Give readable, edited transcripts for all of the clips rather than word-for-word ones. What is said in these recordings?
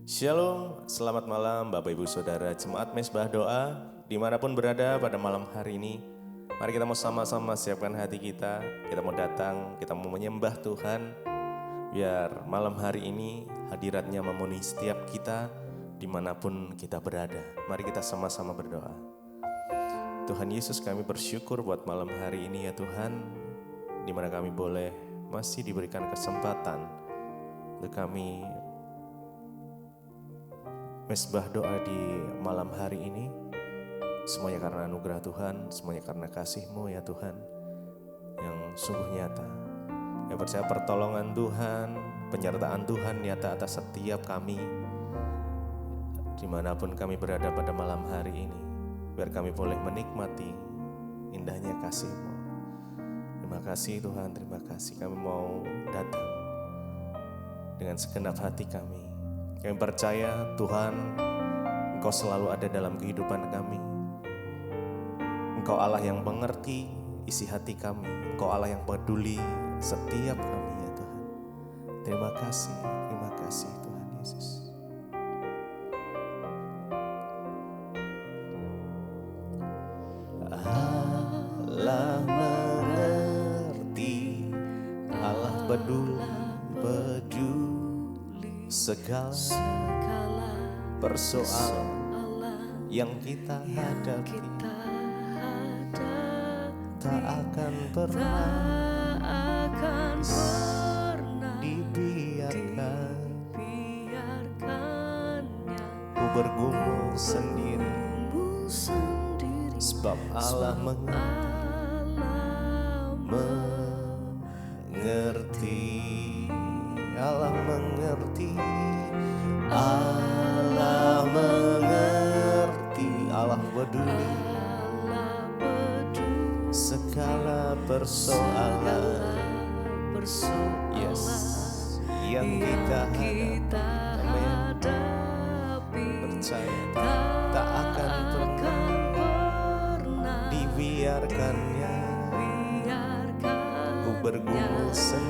Shalom, selamat malam Bapak Ibu Saudara Jemaat Mesbah Doa dimanapun berada pada malam hari ini. Mari kita mau sama-sama siapkan hati kita mau datang, kita mau menyembah Tuhan. Biar malam hari ini hadiratnya memenuhi setiap kita dimanapun kita berada. Mari kita sama-sama berdoa. Tuhan Yesus, kami bersyukur buat malam hari ini ya Tuhan, di mana kami boleh masih diberikan kesempatan untuk kami mesbah doa di malam hari ini. Semuanya karena anugerah Tuhan, semuanya karena kasih-Mu ya Tuhan yang sungguh nyata. Yang percaya pertolongan Tuhan, penyertaan Tuhan nyata atas setiap kami dimanapun kami berada pada malam hari ini. Biar kami boleh menikmati indahnya kasih-Mu. Terima kasih Tuhan, terima kasih. Kami mau datang dengan segenap hati kami. Kami percaya Tuhan, Engkau selalu ada dalam kehidupan kami. Engkau Allah yang mengerti isi hati kami. Engkau Allah yang peduli setiap kami ya Tuhan. Terima kasih Tuhan Yesus. Allah mengerti, Allah peduli segala persoalan yang kita hadapi. Tak akan pernah dibiarkan ku bergumul sendiri, sebab Allah mengerti. Allah mengerti, Allah mengerti, Allah peduli segala persoalan yes, yang kita hadapi. Percaya tak akan pernah dibiarkannya ku bergumul sendiri.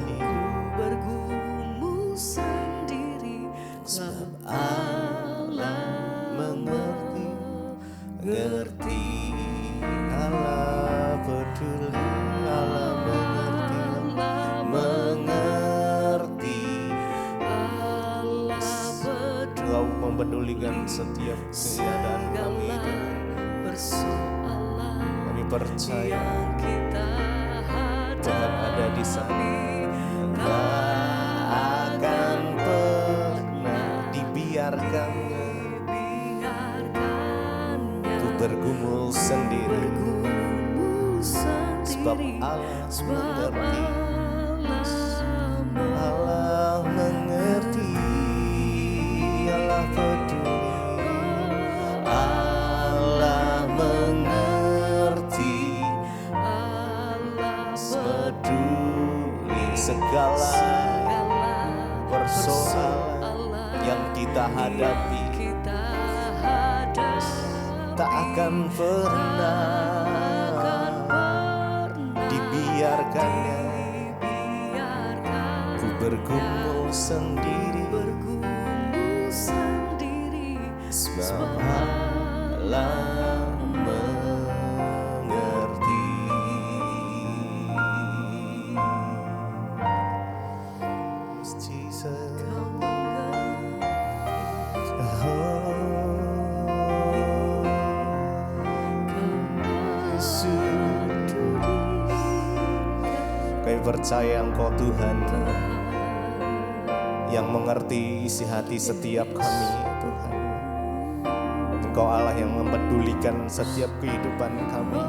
Sebab Allah mengerti, Allah peduli, Allah mengerti. Kau mempedulikan setiap keadaan kami. Kami percaya Tuhan ada di sana. Ku bergumul sendiri, sebab Allah mengerti. Allah mengerti, Allah peduli, Allah mengerti, peduli segala persoalan yang kita hadapi. Tak akan pernah dibiarkannya ku bergumul sendiri, sebab Allah mengerti. Jesus. Kami percaya Engkau Tuhan yang mengerti isi hati setiap kami Tuhan. Engkau Allah yang mempedulikan setiap kehidupan kami.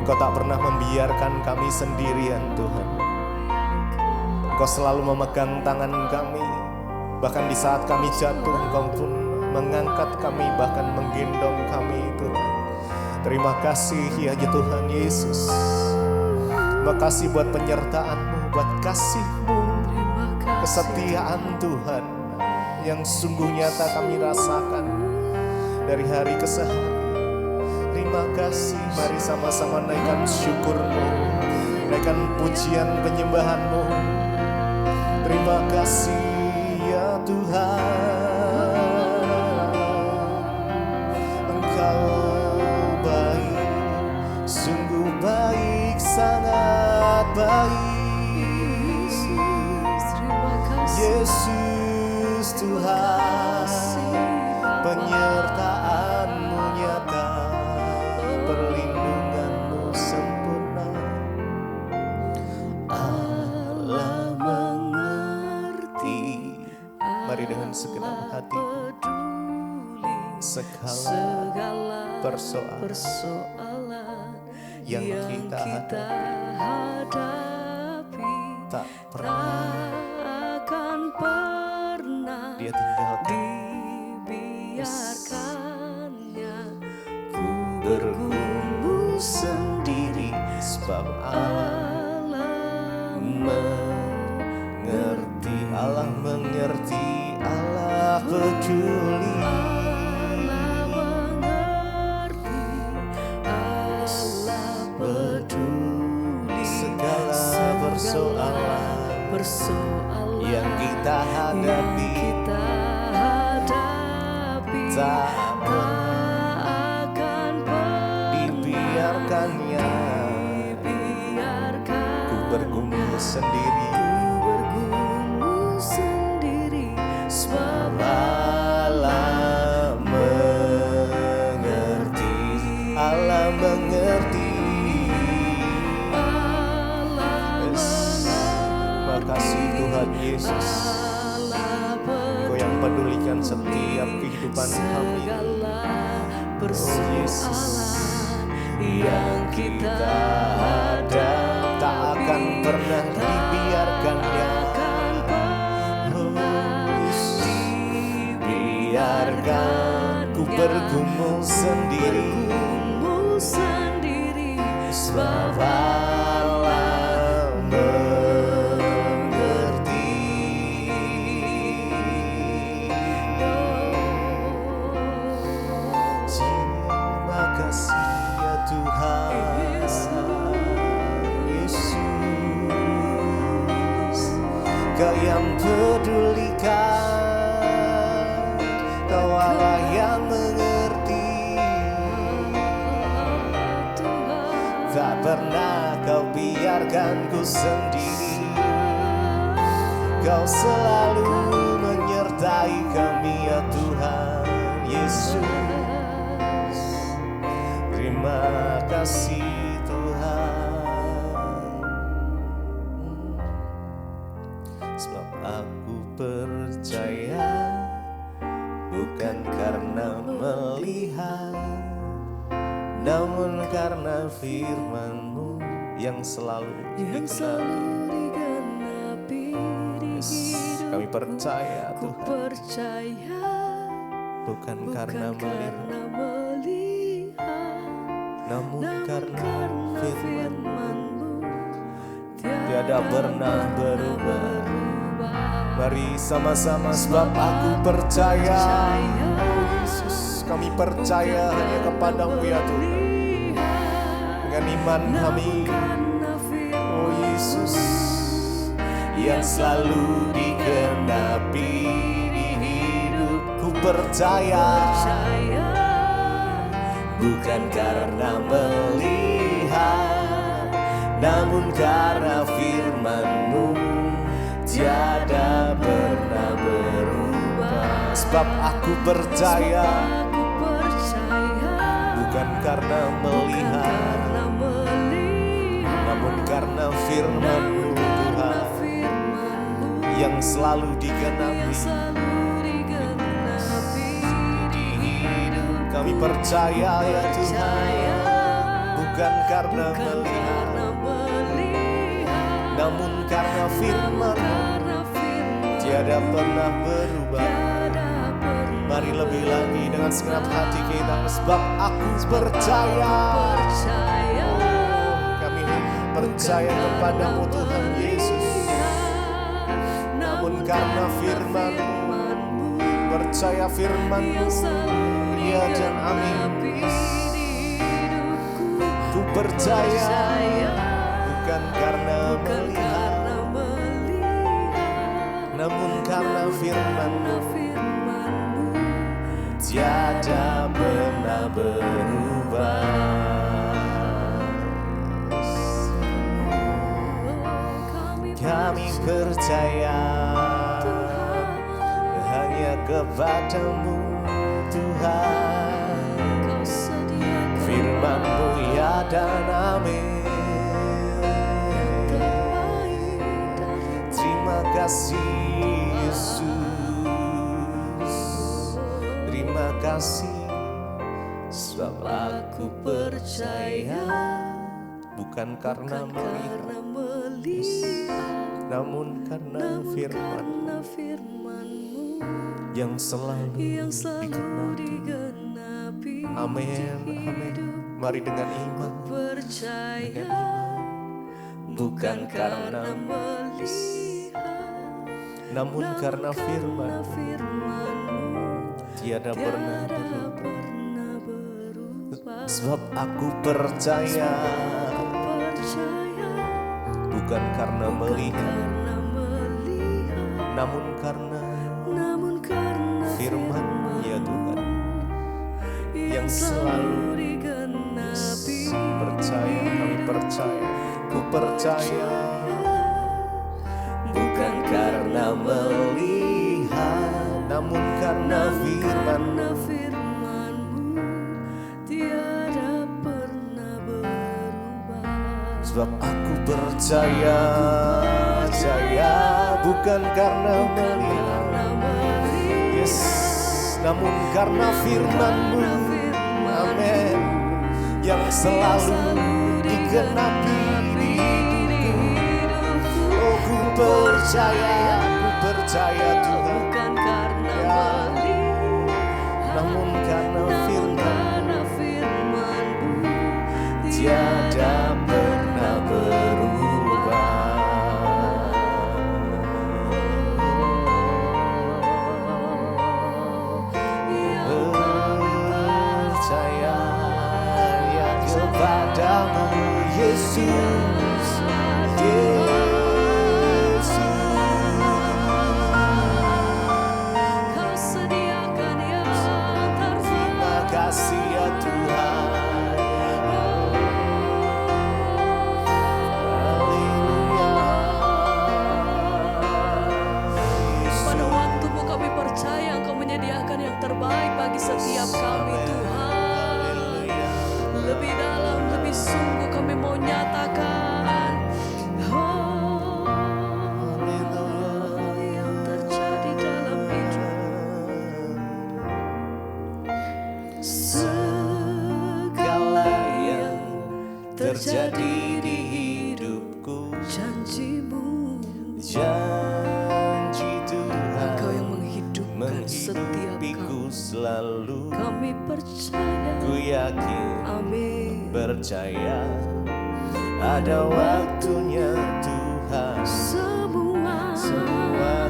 Engkau tak pernah membiarkan kami sendirian Tuhan. Engkau selalu memegang tangan kami. Bahkan di saat kami jatuh, Engkau pun mengangkat kami, bahkan menggendong kami Tuhan. Terima kasih ya Tuhan Yesus. Terima kasih buat penyertaan-Mu, buat kasih-Mu, kesetiaan Tuhan yang sungguh nyata kami rasakan dari hari ke hari. Terima kasih, mari sama-sama naikkan syukur-Mu, naikkan pujian penyembahan-Mu. Terima kasih ya Tuhan. hari dengan segenap hati. Segala persoalan yang kita hadapi tak pernah akan pernah Dia tinggalkan. dibiarkannya. Ku Bergumul sendiri sebab Allah mengerti, Allah mengerti, Allah peduli. Persoalan yang kita hadapi tak akan dibiarkannya. Ku bergumul sendiri sebab Allah mengerti, Allah mengerti. Kasih Tuhan Yesus, Kau yang pedulikan setiap kehidupan kami. Oh Yesus, yang kita ada tak akan pernah dibiarkannya. Oh Yesus, biarkan ku bergumul sendiri sebab Kau yang pedulikan, Kau Allah yang mengerti. Tak pernah Kau biarkan ku sendiri. Kau selalu menyertai kami ya Tuhan Yesus. Terima kasih Tuhan. Sebab aku percaya bukan karena melihat, namun karena firman-Mu yang selalu digenapi. Yes, kami percaya Tuhan, bukan karena melihat, namun karena firman-Mu tiada pernah berubah. Mari sama-sama, sebab aku percaya. Oh Yesus, kami percaya hanya kepada-Mu ya Tuhan. Dengan iman kami, oh Yesus, yang selalu digenapi di hidupku. Percaya bukan karena melihat, namun karena firman-Mu tiada pernah berubah. Sebab aku percaya bukan karena melihat, namun karena firman-Mu Tuhan yang selalu digenapi di hidup kami. Percaya ya Tuhan, bukan karena melihat, namun karena firman-Mu tiada pernah berubah. Mari lebih lagi dengan segenap hati kita, sebab aku percaya. Oh, kami percaya kepada-Mu Tuhan Yesus. Namun karena firman-Mu, percaya firman-Mu, ya dan amin. Ku percaya bukan karena melihat, namun karena firman-Mu tiada pernah berubah. Kami percaya hanya kepada-Mu Tuhan. Firman-Mu ya dan amin. Terima kasih Yesus. kasih, sebab aku percaya, bukan karena melihat, karena melihat, namun karena firman firman-Mu yang selalu yang selalu digenapi. digenapi. Amin, amin. Mari dengan iman, Percaya bukan karena melihat, namun karena firman firman-Mu tiada pernah tiada berubah. pernah berubah. Sebab aku percaya, Percaya bukan karena melihat, karena melihat, namun karena namun karena firman-Mu ya Tuhan yang selalu digenapi. percaya. Kami percaya, ku percaya, bukan karena melihat, namun karena firman-Mu Firman-Mu tiada pernah berubah. sebab aku percaya, bukan karena melihat, yes, namun karena firman-Mu, amin, yang selalu digenapi di hidupku. Oh, ku percaya Tuhan, Bukan karena ya, melihat, namun karena firman-Mu tiada pernah berubah. Percaya ya kepadamu Yesus, Kau sediakan yang terbaik. terima kasih ya Tuhan. Pada waktu-Mu kami percaya Engkau menyediakan yang terbaik bagi setiap kami, Tuhan. Lebih dalam, lebih sungguh kami mau nyatakan, oh, yang terjadi dalam hidup. Segala yang terjadi di hidupku, Janji-Mu, janji Tuhan Engkau yang menghidupkan setiap menghidupiku kami. selalu. Kami percaya, Ku yakin, amin. percaya, ada waktunya Tuhan. Semua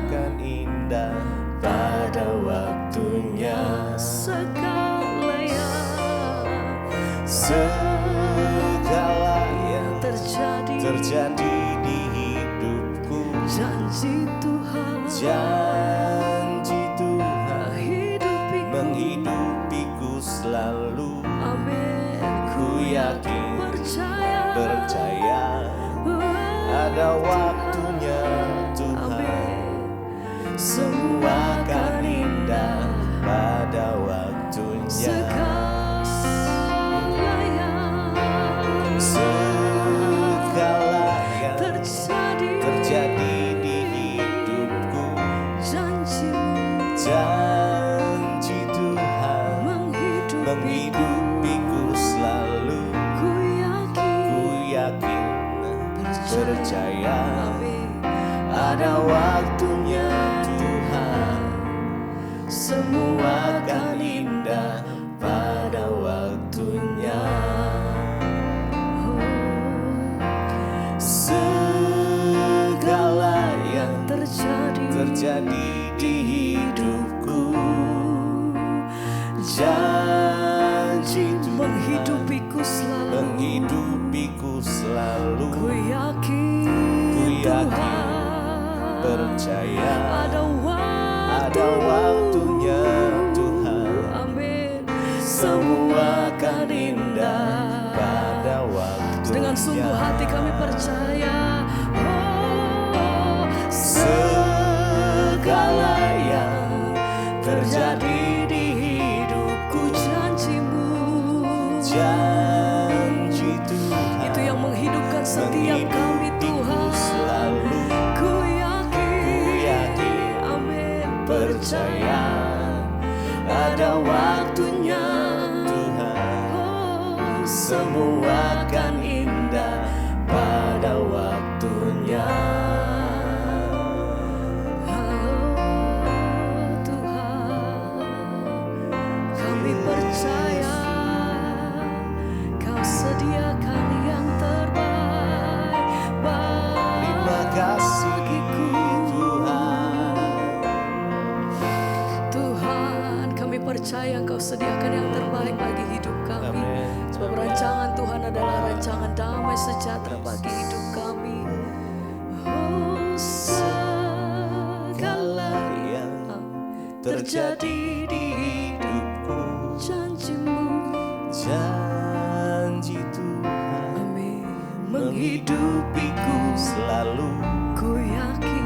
akan indah pada waktunya. Segala yang terjadi di hidupku, janji Tuhan, janji Tuhan menghidupiku menghidupiku selalu. amin. Ku yakin, percaya, ada waktunya Tuhan. amin. Semua akan indah pada waktunya. Segala yang terjadi di hidupku, janji Tuhan menghidupiku selalu. Ku yakin, percaya, ada waktunya Tuhan. Semua akan indah pada waktunya. Segala yang terjadi di hidupku, janji Tuhan Menghidupiku selalu. Ku yakin, Tuhan, percaya, ada waktunya Tuhan. Amin. Semua akan indah pada waktunya. Dengan sungguh hati kami percaya, oh, segala yang terjadi di hidupku, janji Tuhan itu yang menghidupkan setiap kami, Tuhan. Selalu Ku yakin, yakin, amin. percaya, ada waktunya. Tuhan, semua akan indah pada waktunya. Kami percaya Kau sediakan yang terbaik Terima kasih Tuhan. Tuhan, kami percaya Engkau sediakan yang terbaik bagi hidup kami. Amin. Sebab rancangan Tuhan adalah rancangan damai sejahtera bagi hidup kami. Oh, segala yang terjadi di hidupku, janji-Mu, janji Tuhan amin, menghidupiku selalu. ku yakin,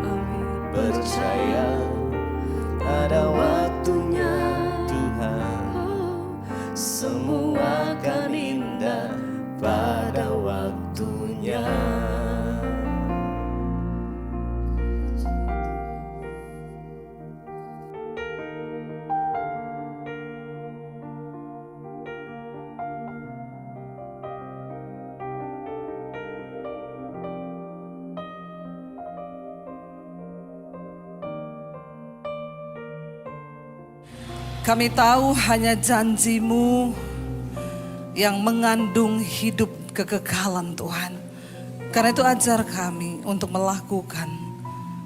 amin, Percaya ada waktunya Tuhan, Oh, semua akan indah pada waktunya. Kami tahu hanya janji-Mu yang mengandung hidup kekekalan Tuhan. Karena itu ajar kami untuk melakukan,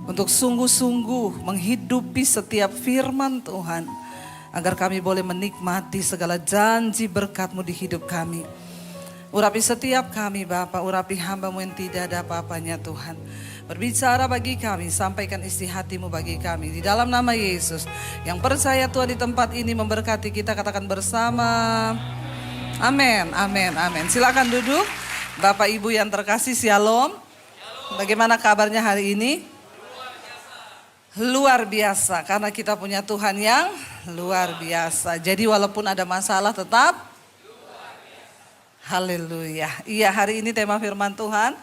untuk sungguh-sungguh menghidupi setiap firman Tuhan. Agar kami boleh menikmati segala janji berkat-Mu di hidup kami. Urapi setiap kami Bapa, urapi hamba-Mu yang tidak ada apa-apanya Tuhan. Berbicara bagi kami, sampaikan isi hati-Mu bagi kami. Di dalam nama Yesus, yang percaya Tuhan di tempat ini memberkati kita, katakan bersama. Amin, amin, amin. Silakan duduk. Bapak Ibu yang terkasih, shalom. Bagaimana kabarnya hari ini? Luar biasa, karena kita punya Tuhan yang luar biasa. Jadi walaupun ada masalah tetap haleluya. Iya, hari ini tema firman Tuhan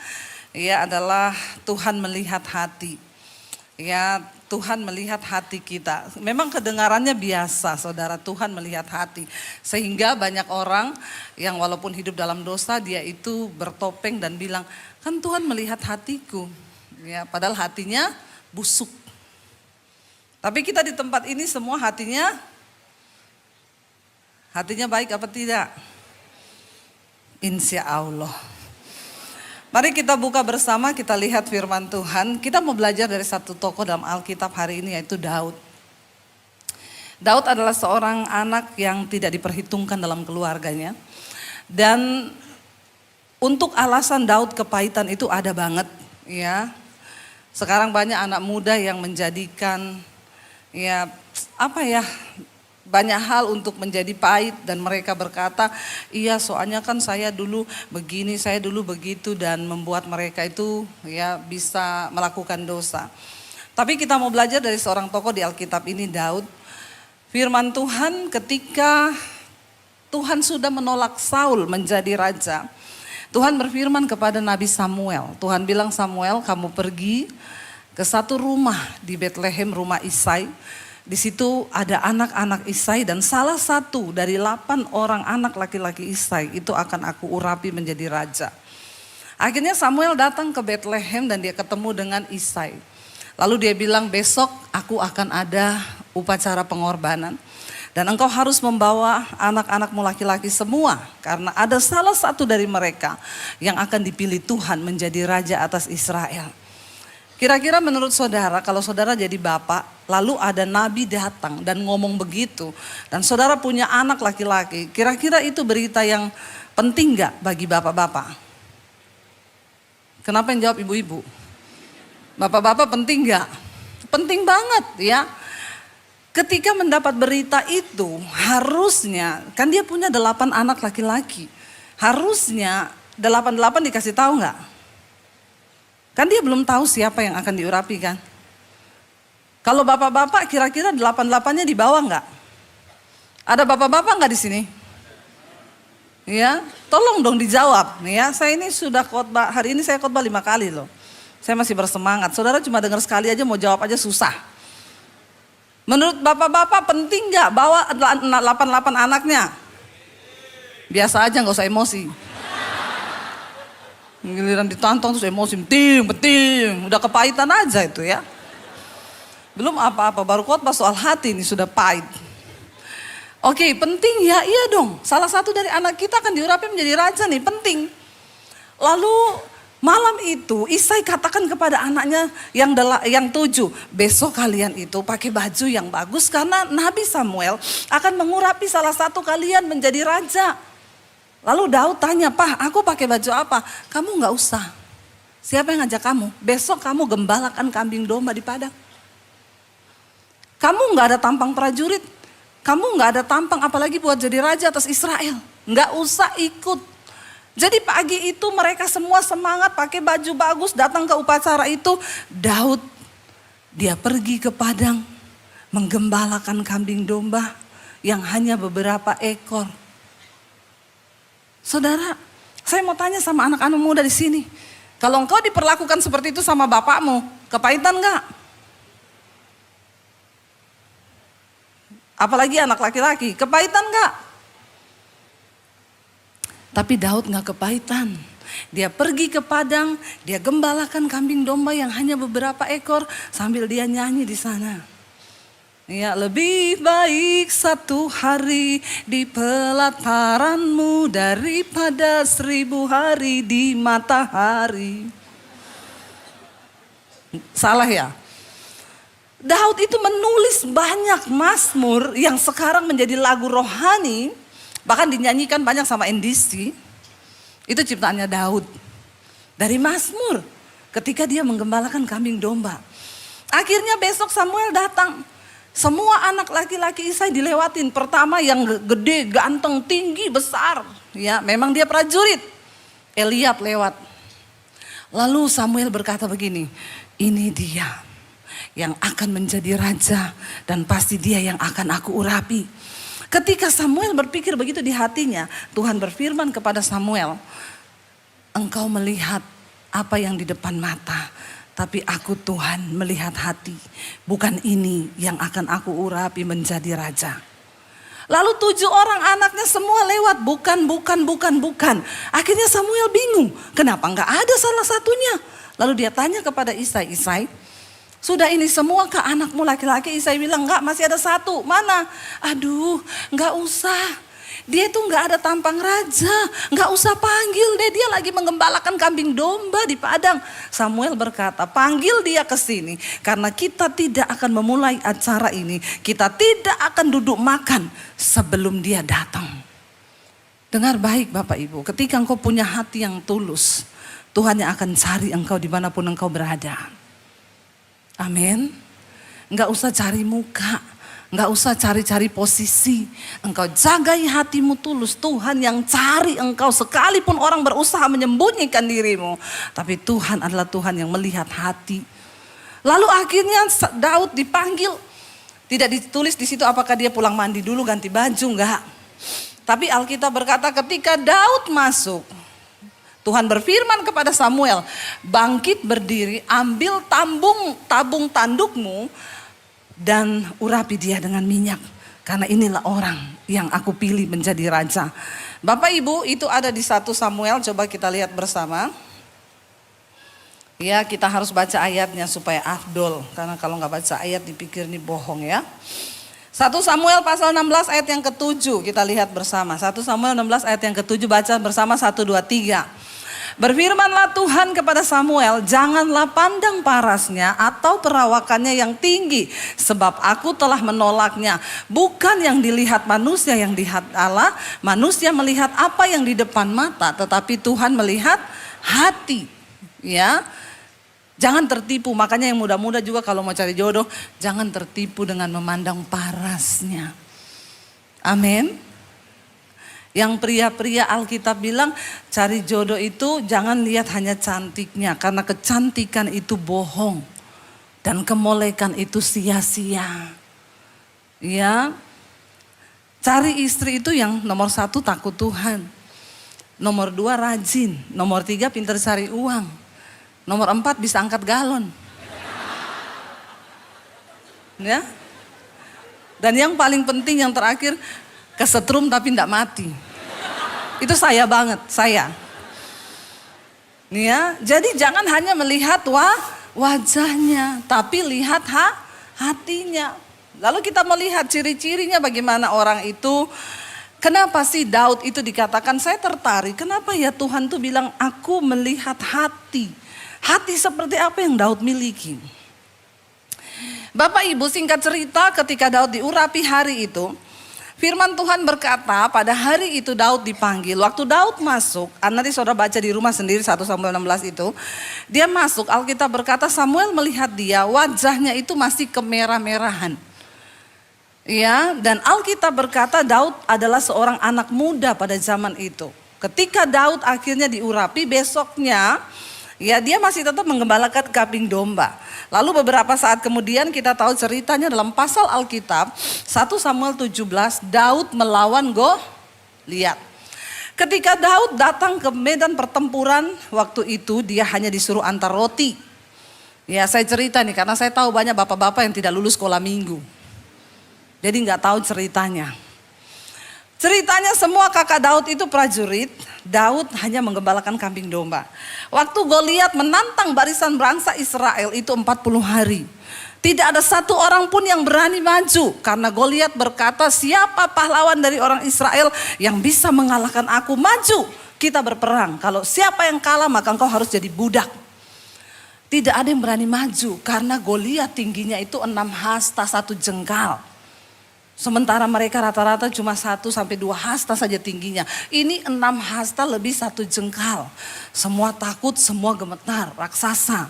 ya adalah Tuhan melihat hati. Ya, Tuhan melihat hati kita. Memang kedengarannya biasa, saudara, Tuhan melihat hati. Sehingga banyak orang yang walaupun hidup dalam dosa, dia itu bertopeng dan bilang, kan Tuhan melihat hatiku. Ya, padahal hatinya busuk. Tapi kita di tempat ini semua hatinya baik apa tidak? Insya Allah. Mari kita buka bersama, kita lihat firman Tuhan. Kita mau belajar dari satu tokoh dalam Alkitab hari ini, yaitu Daud. Daud adalah seorang anak yang tidak diperhitungkan dalam keluarganya. Dan untuk alasan Daud kepahitan itu ada banget, ya. Sekarang banyak anak muda yang menjadikan banyak hal untuk menjadi pahit, dan mereka berkata, iya soalnya kan saya dulu begini, saya dulu begitu, dan membuat mereka itu ya bisa melakukan dosa. Tapi kita mau belajar dari seorang tokoh di Alkitab ini, Daud. Firman Tuhan ketika Tuhan sudah menolak Saul menjadi raja, Tuhan berfirman kepada Nabi Samuel. Tuhan bilang, Samuel, kamu pergi ke satu rumah di Bethlehem, rumah Isai. Di situ ada anak-anak Isai, dan salah satu dari 8 orang anak laki-laki Isai itu akan aku urapi menjadi raja. Akhirnya Samuel datang ke Bethlehem dan dia ketemu dengan Isai. Lalu dia bilang, besok aku akan ada upacara pengorbanan. Dan engkau harus membawa anak-anakmu laki-laki semua. Karena ada salah satu dari mereka yang akan dipilih Tuhan menjadi raja atas Israel. Kira-kira menurut saudara, kalau saudara jadi bapak, lalu ada nabi datang dan ngomong begitu, dan saudara punya anak laki-laki, kira-kira itu berita yang penting gak bagi bapak-bapak? Kenapa yang jawab ibu-ibu? Bapak-bapak penting gak? Penting banget ya. Ketika mendapat berita itu, harusnya, kan dia punya 8 anak laki-laki, harusnya 8 dikasih tahu gak? Kan dia belum tahu siapa yang akan diurapi kan. Kalau bapak-bapak kira-kira 8-8-nya dibawa enggak? Ada bapak-bapak enggak di sini? Ya, tolong dong dijawab. Ya, saya ini sudah khotbah, hari ini saya khotbah 5 kali loh. Saya masih bersemangat. Saudara cuma dengar sekali aja, mau jawab aja susah. Menurut bapak-bapak penting nggak bawa 88 anaknya? Biasa aja, nggak usah emosi. Giliran ditantang terus emosi, penting, udah kepahitan aja itu ya. Belum apa-apa, baru khotbah soal hati ini sudah pahit. Oke, penting ya, iya dong. Salah satu dari anak kita akan diurapi menjadi raja nih, penting. Lalu malam itu Isai katakan kepada anaknya yang 7, besok kalian itu pakai baju yang bagus karena Nabi Samuel akan mengurapi salah satu kalian menjadi raja. Lalu Daud tanya, "Pak, aku pakai baju apa?" "Kamu nggak usah. Siapa yang ngajak kamu? Besok kamu gembalakan kambing domba di padang. Kamu nggak ada tampang prajurit. Kamu nggak ada tampang apalagi buat jadi raja atas Israel. Nggak usah ikut." Jadi pagi itu mereka semua semangat pakai baju bagus datang ke upacara itu. Daud dia pergi ke padang menggembalakan kambing domba yang hanya beberapa ekor. Saudara, saya mau tanya sama anak-anak muda di sini. Kalau engkau diperlakukan seperti itu sama bapakmu, kepahitan nggak? Apalagi anak laki-laki, kepahitan nggak? Tapi Daud nggak kepahitan. Dia pergi ke padang, dia gembalakan kambing domba yang hanya beberapa ekor sambil dia nyanyi di sana. Ya, lebih baik 1 hari di pelataranmu daripada 1000 hari di matahari. Salah ya? Daud itu menulis banyak mazmur yang sekarang menjadi lagu rohani, bahkan dinyanyikan banyak sama NDC. Itu ciptaannya Daud. Dari mazmur ketika dia menggembalakan kambing domba. Akhirnya besok Samuel datang. Semua anak laki-laki Isai dilewatin. Pertama yang gede, ganteng, tinggi, besar. Ya, memang dia prajurit. Eliab lewat. Lalu Samuel berkata begini, "Ini dia yang akan menjadi raja dan pasti dia yang akan aku urapi." Ketika Samuel berpikir begitu di hatinya, Tuhan berfirman kepada Samuel, "Engkau melihat apa yang di depan mata, tapi aku Tuhan melihat hati. Bukan ini yang akan aku urapi menjadi raja." Lalu 7 orang anaknya semua lewat, bukan. Akhirnya Samuel bingung, kenapa enggak ada salah satunya? Lalu dia tanya kepada Isai, "Isai, sudah ini semua ke anakmu laki-laki?" Isai bilang, "Enggak, masih ada 1. Mana?" "Aduh, enggak usah. Dia tuh enggak ada tampang raja. Enggak usah panggil deh, dia lagi menggembalakan kambing domba di padang." Samuel berkata, "Panggil dia ke sini karena kita tidak akan memulai acara ini. Kita tidak akan duduk makan sebelum dia datang." Dengar baik Bapak Ibu, ketika engkau punya hati yang tulus, Tuhan yang akan cari engkau dimanapun engkau berada. Amin. Enggak usah cari muka, enggak usah cari-cari posisi. Engkau jagai hatimu tulus, Tuhan yang cari engkau sekalipun orang berusaha menyembunyikan dirimu. Tapi Tuhan adalah Tuhan yang melihat hati. Lalu akhirnya Daud dipanggil. Tidak ditulis di situ apakah dia pulang mandi dulu ganti baju, enggak. Tapi Alkitab berkata ketika Daud masuk, Tuhan berfirman kepada Samuel, "Bangkit berdiri, ambil tabung tandukmu dan urapi dia dengan minyak. Karena inilah orang yang aku pilih menjadi raja." Bapak Ibu, itu ada di 1 Samuel, coba kita lihat bersama. Ya, kita harus baca ayatnya supaya afdol. Karena kalau nggak baca ayat dipikir ini bohong ya. 1 Samuel pasal 16 ayat yang ke-7 kita lihat bersama. 1 Samuel 16 ayat yang ke-7 baca bersama 1, 2, 3. "Berfirmanlah Tuhan kepada Samuel, janganlah pandang parasnya atau perawakannya yang tinggi, sebab aku telah menolaknya. Bukan yang dilihat manusia yang dilihat Allah, manusia melihat apa yang di depan mata, tetapi Tuhan melihat hati." Ya, jangan tertipu. Makanya yang muda-muda juga kalau mau cari jodoh, jangan tertipu dengan memandang parasnya. Amin. Yang pria-pria Alkitab bilang cari jodoh itu jangan lihat hanya cantiknya. Karena kecantikan itu bohong. Dan kemolekan itu sia-sia. Ya. Cari istri itu yang nomor 1 takut Tuhan. Nomor 2 rajin. Nomor 3 pintar cari uang. Nomor 4 bisa angkat galon. Ya. Dan yang paling penting yang terakhir, kesetrum tapi tidak mati. Itu saya banget, saya. Nih ya, jadi jangan hanya melihat wajahnya, tapi lihat hatinya. Lalu kita melihat ciri-cirinya bagaimana orang itu. Kenapa sih Daud itu dikatakan, saya tertarik, kenapa ya Tuhan tuh bilang aku melihat hati. Hati seperti apa yang Daud miliki. Bapak Ibu, singkat cerita, ketika Daud diurapi hari itu, firman Tuhan berkata pada hari itu Daud dipanggil. Waktu Daud masuk, nanti saudara baca di rumah sendiri 1 Samuel 16 itu. Dia masuk, Alkitab berkata Samuel melihat dia, wajahnya itu masih kemerah-merahan. Ya, dan Alkitab berkata Daud adalah seorang anak muda pada zaman itu. Ketika Daud akhirnya diurapi, besoknya ya dia masih tetap menggembalakan kambing domba. Lalu beberapa saat kemudian kita tahu ceritanya dalam pasal Alkitab 1 Samuel 17, Daud melawan Goliat. Ketika Daud datang ke medan pertempuran, waktu itu dia hanya disuruh antar roti. Ya, saya cerita nih karena saya tahu banyak bapak-bapak yang tidak lulus sekolah minggu. Jadi nggak tahu ceritanya. Ceritanya semua kakak Daud itu prajurit, Daud hanya menggembalakan kambing domba. Waktu Goliat menantang barisan bangsa Israel itu 40 hari. Tidak ada satu orang pun yang berani maju. Karena Goliat berkata, siapa pahlawan dari orang Israel yang bisa mengalahkan aku? Maju, kita berperang. Kalau siapa yang kalah maka engkau harus jadi budak. Tidak ada yang berani maju karena Goliat tingginya itu 6 hasta 1 jengkal. Sementara mereka rata-rata cuma 1 sampai 2 hasta saja tingginya. Ini 6 hasta lebih 1 jengkal. Semua takut, semua gemetar, raksasa.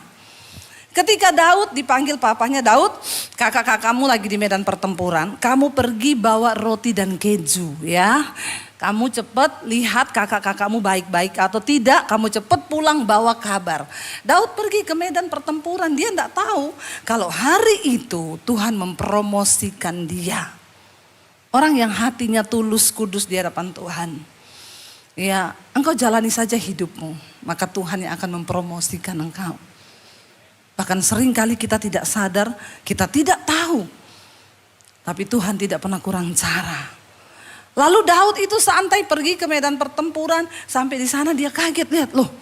Ketika Daud dipanggil papanya, Daud, kakak-kakakmu lagi di medan pertempuran. Kamu pergi bawa roti dan keju ya. Kamu cepat lihat kakak-kakakmu baik-baik atau tidak. Kamu cepat pulang bawa kabar. Daud pergi ke medan pertempuran. Dia tidak tahu kalau hari itu Tuhan mempromosikan dia. Orang yang hatinya tulus kudus di hadapan Tuhan. Ya, engkau jalani saja hidupmu. Maka Tuhan yang akan mempromosikan engkau. Bahkan sering kali kita tidak sadar, kita tidak tahu. Tapi Tuhan tidak pernah kurang cara. Lalu Daud itu santai pergi ke medan pertempuran. Sampai di sana dia kaget, lihat loh.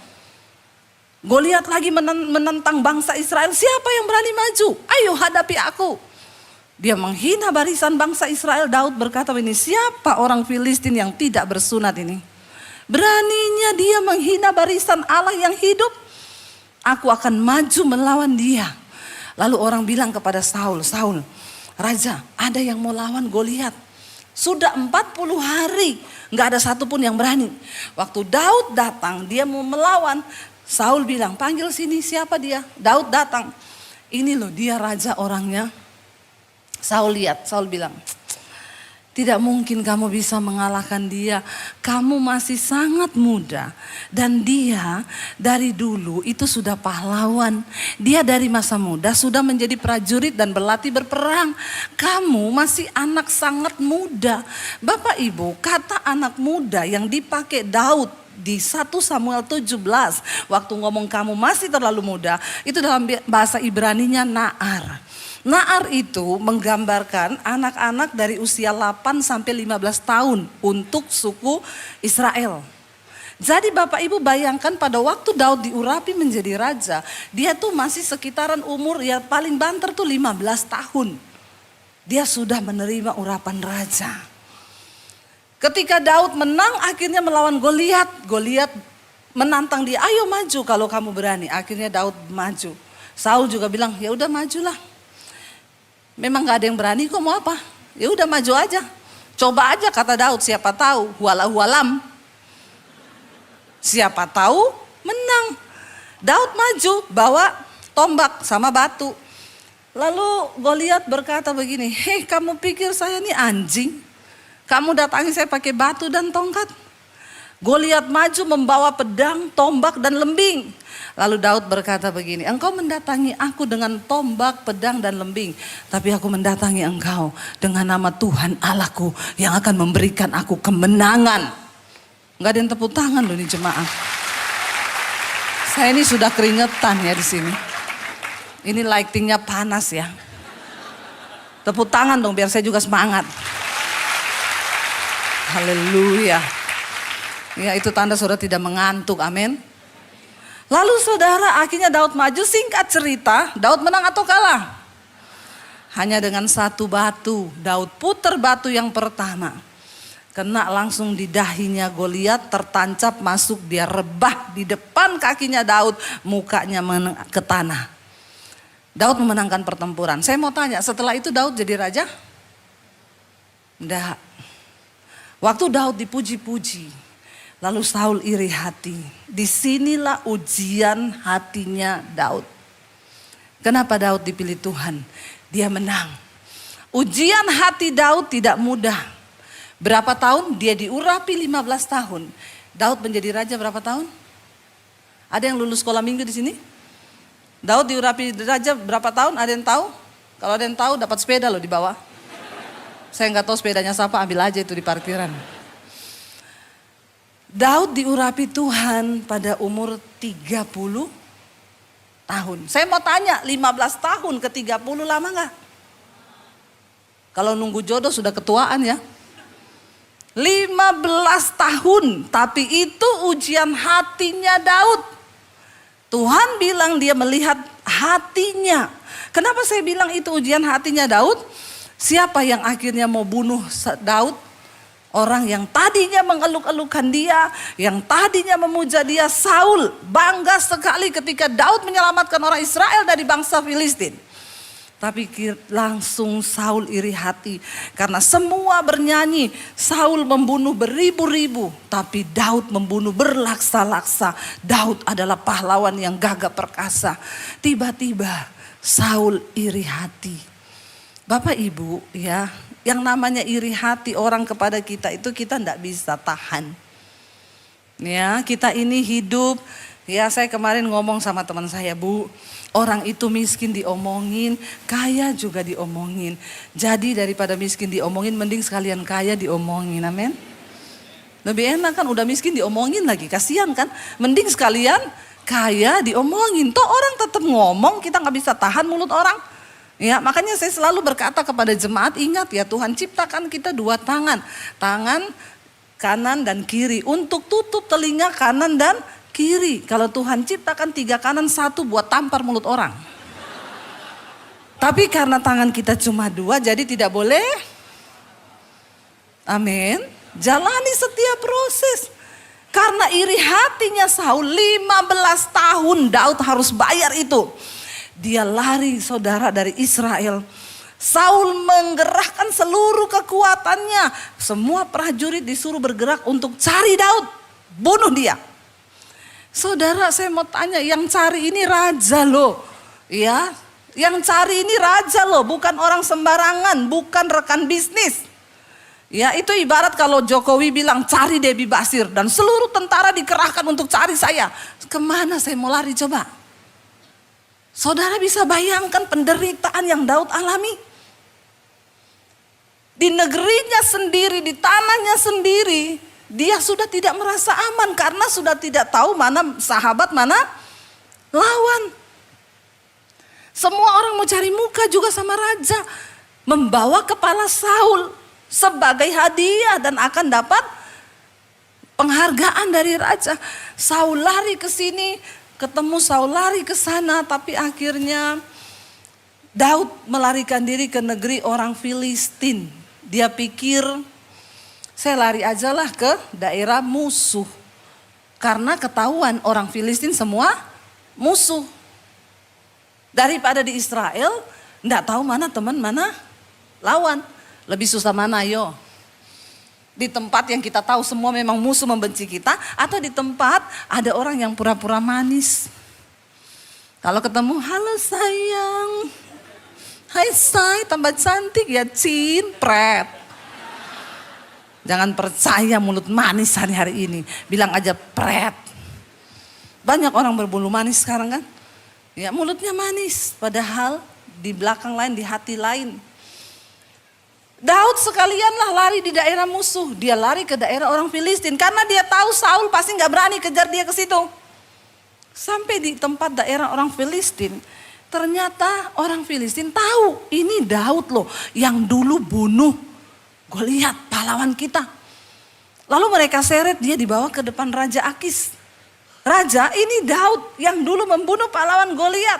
Goliat lagi menentang bangsa Israel. Siapa yang berani maju? Ayo hadapi aku. Dia menghina barisan bangsa Israel. Daud berkata ini, siapa orang Filistin yang tidak bersunat ini? Beraninya dia menghina barisan Allah yang hidup. Aku akan maju melawan dia. Lalu orang bilang kepada Saul, Saul, Raja, ada yang mau lawan Goliat. Sudah 40 hari, gak ada satupun yang berani. Waktu Daud datang, dia mau melawan. Saul bilang, panggil sini, siapa dia? Daud datang. Ini loh dia raja orangnya. Saul lihat, Saul bilang, tidak mungkin kamu bisa mengalahkan dia. Kamu masih sangat muda. Dan dia dari dulu itu sudah pahlawan. Dia dari masa muda sudah menjadi prajurit dan berlatih berperang. Kamu masih anak sangat muda. Bapak Ibu, kata anak muda yang dipakai Daud di 1 Samuel 17. Waktu ngomong kamu masih terlalu muda. Itu dalam bahasa Ibraninya Naar. Naar itu menggambarkan anak-anak dari usia 8 sampai 15 tahun untuk suku Israel. Jadi Bapak Ibu bayangkan pada waktu Daud diurapi menjadi raja, dia tuh masih sekitaran umur ya paling banter tuh 15 tahun. Dia sudah menerima urapan raja. Ketika Daud menang akhirnya melawan Goliat, Goliat menantang dia, ayo maju kalau kamu berani. Akhirnya Daud maju. Saul juga bilang, ya udah majulah. Memang gak ada yang berani, kok mau apa? Ya udah maju aja. Coba aja kata Daud, siapa tahu walam. Siapa tahu menang. Daud maju bawa tombak sama batu. Lalu Goliat berkata begini, hei kamu pikir saya ini anjing? Kamu datangi saya pakai batu dan tongkat? Goliat maju membawa pedang, tombak dan lembing. Lalu Daud berkata begini, engkau mendatangi aku dengan tombak, pedang dan lembing. Tapi aku mendatangi engkau dengan nama Tuhan Allahku yang akan memberikan aku kemenangan. Enggak ada yang tepuk tangan loh ini jemaah. Saya ini sudah keringetan ya di sini. Ini lightingnya panas ya. Tepuk tangan dong biar saya juga semangat. Haleluya. Ya, itu tanda saudara tidak mengantuk, amin. Lalu saudara, akhirnya Daud maju. Singkat cerita, Daud menang atau kalah? Hanya dengan satu batu. Daud putar batu yang pertama. Kena langsung di dahinya Goliat, tertancap masuk, dia rebah di depan kakinya Daud, mukanya ke tanah. Daud memenangkan pertempuran. Saya mau tanya, setelah itu Daud jadi raja? Enggak. Waktu Daud dipuji-puji, lalu Saul iri hati. Disinilah ujian hatinya Daud. Kenapa Daud dipilih Tuhan? Dia menang. Ujian hati Daud tidak mudah. Berapa tahun? Dia diurapi 15 tahun. Daud menjadi raja berapa tahun? Ada yang lulus sekolah minggu di sini? Daud diurapi raja berapa tahun? Ada yang tahu? Kalau ada yang tahu dapat sepeda loh di bawah. Saya nggak tahu sepedanya siapa, ambil aja itu di parkiran. Daud diurapi Tuhan pada umur 30 tahun. Saya mau tanya, 15 tahun ke 30 lama nggak? Kalau nunggu jodoh sudah ketuaan ya. 15 tahun, tapi itu ujian hatinya Daud. Tuhan bilang dia melihat hatinya. Kenapa saya bilang itu ujian hatinya Daud? Siapa yang akhirnya mau bunuh Daud? Orang yang tadinya mengeluk-elukan dia, yang tadinya memuja dia, Saul. Bangga sekali ketika Daud menyelamatkan orang Israel dari bangsa Filistin. Tapi langsung Saul iri hati. Karena semua bernyanyi, Saul membunuh beribu-ribu. Tapi Daud membunuh berlaksa-laksa. Daud adalah pahlawan yang gagah perkasa. Tiba-tiba Saul iri hati. Bapak Ibu ya, yang namanya iri hati orang kepada kita itu kita tidak bisa tahan. Ya, kita ini hidup. Ya, saya kemarin ngomong sama teman saya, Bu. Orang itu miskin diomongin, kaya juga diomongin. Jadi daripada miskin diomongin, mending sekalian kaya diomongin, amin. Lebih enak kan, udah miskin diomongin lagi, kasihan kan. Mending sekalian kaya diomongin. Toh orang tetap ngomong, kita gak bisa tahan mulut orang. Ya, makanya saya selalu berkata kepada jemaat, ingat ya Tuhan ciptakan kita dua tangan. Tangan kanan dan kiri untuk tutup telinga kanan dan kiri. Kalau Tuhan ciptakan 3 kanan, 1 buat tampar mulut orang. Tapi karena tangan kita cuma 2, jadi tidak boleh. Amin. Jalani setiap proses. Karena iri hatinya Saul, 15 tahun Daud harus bayar itu. Dia lari saudara dari Israel. Saul menggerakkan seluruh kekuatannya. Semua prajurit disuruh bergerak untuk cari Daud. Bunuh dia. Saudara, saya mau tanya, yang cari ini raja loh. Ya, yang cari ini raja loh, bukan orang sembarangan, bukan rekan bisnis. Ya, itu ibarat kalau Jokowi bilang cari Debbie Basir dan seluruh tentara dikerahkan untuk cari saya. Kemana saya mau lari coba? Saudara bisa bayangkan penderitaan yang Daud alami. Di negerinya sendiri, di tanahnya sendiri. Dia sudah tidak merasa aman karena sudah tidak tahu mana sahabat, mana lawan. Semua orang mau cari muka juga sama raja. Membawa kepala Saul sebagai hadiah dan akan dapat penghargaan dari raja. Saul lari ke sini, ketemu Saul lari ke sana, tapi akhirnya Daud melarikan diri ke negeri orang Filistin. Dia pikir, saya lari aja lah ke daerah musuh. Karena ketahuan orang Filistin semua musuh. Daripada di Israel, enggak tahu mana teman, mana lawan. Lebih susah mana, yo? Di tempat yang kita tahu semua memang musuh membenci kita, atau di tempat ada orang yang pura-pura manis. Kalau ketemu, halo sayang. Hai say, tambah cantik ya Cin, pret. Jangan percaya mulut manis hari-hari ini. Bilang aja pret. Banyak orang berbulu manis sekarang kan. Ya, mulutnya manis. Padahal di belakang lain, di hati lain. Daud sekalianlah lari di daerah musuh. Dia lari ke daerah orang Filistin. Karena dia tahu Saul pasti gak berani kejar dia ke situ. Sampai di tempat daerah orang Filistin. Ternyata orang Filistin tahu ini Daud loh yang dulu bunuh Goliat, pahlawan kita. Lalu mereka seret dia dibawa ke depan Raja Akis. Raja, ini Daud yang dulu membunuh pahlawan Goliat.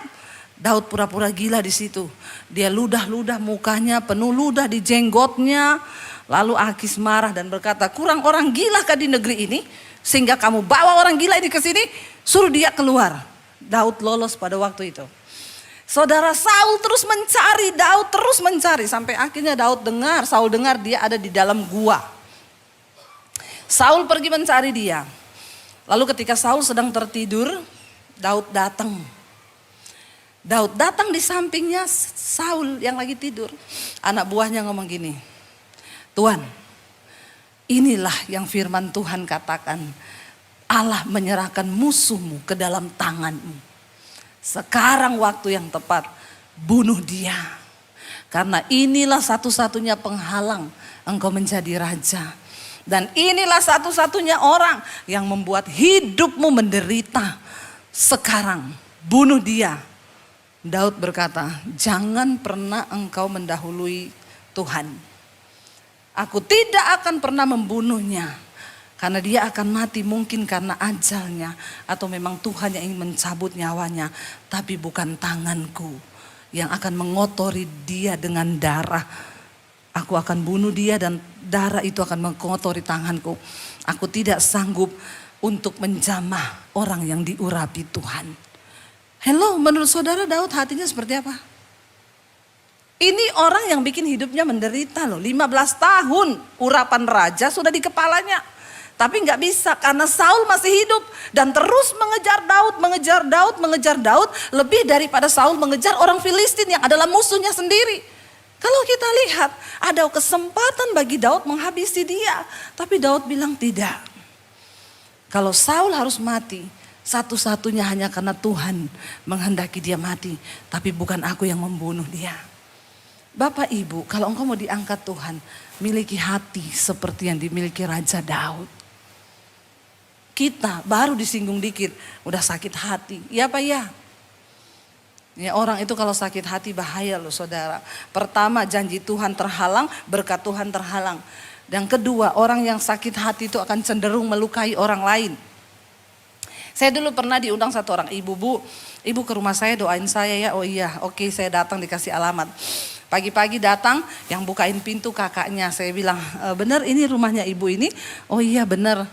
Daud pura-pura gila di situ. Dia ludah-ludah mukanya, penuh ludah di jenggotnya. Lalu Akis marah dan berkata, kurang orang gila kah di negeri ini? Sehingga kamu bawa orang gila ini ke sini, suruh dia keluar. Daud lolos pada waktu itu. Saudara, Saul terus mencari, Daud terus mencari. Sampai akhirnya Saul dengar dia ada di dalam gua. Saul pergi mencari dia. Lalu ketika Saul sedang tertidur, Daud datang. Daud datang di sampingnya Saul yang lagi tidur. Anak buahnya ngomong gini, Tuan, inilah yang firman Tuhan katakan. Allah menyerahkan musuhmu ke dalam tanganmu. Sekarang waktu yang tepat, bunuh dia. Karena inilah satu-satunya penghalang engkau menjadi raja. Dan inilah satu-satunya orang yang membuat hidupmu menderita. Sekarang bunuh dia. Daud berkata, jangan pernah engkau mendahului Tuhan. Aku tidak akan pernah membunuhnya. Karena dia akan mati mungkin karena ajalnya. Atau memang Tuhan yang ingin mencabut nyawanya. Tapi bukan tanganku yang akan mengotori dia dengan darah. Aku akan bunuh dia dan darah itu akan mengotori tanganku. Aku tidak sanggup untuk menjamah orang yang diurapi Tuhan. Hello, menurut saudara Daud hatinya seperti apa? Ini orang yang bikin hidupnya menderita loh. 15 tahun urapan raja sudah di kepalanya. Tapi nggak bisa karena Saul masih hidup dan terus mengejar Daud lebih daripada Saul mengejar orang Filistin yang adalah musuhnya sendiri. Kalau kita lihat ada kesempatan bagi Daud menghabisi dia, tapi Daud bilang tidak. Kalau Saul harus mati, satu-satunya hanya karena Tuhan menghendaki dia mati, tapi bukan aku yang membunuh dia. Bapak Ibu, kalau engkau mau diangkat Tuhan, miliki hati seperti yang dimiliki Raja Daud. Kita baru disinggung dikit, udah sakit hati. Ya Pak ya? Ya orang itu kalau sakit hati bahaya loh saudara. Pertama janji Tuhan terhalang, berkat Tuhan terhalang. Dan kedua orang yang sakit hati itu akan cenderung melukai orang lain. Saya dulu pernah diundang satu orang ibu, ibu ke rumah saya doain saya ya. Oh iya, oke saya datang dikasih alamat. Pagi-pagi datang yang bukain pintu kakaknya. Saya bilang, bener ini rumahnya ibu ini? Oh iya bener.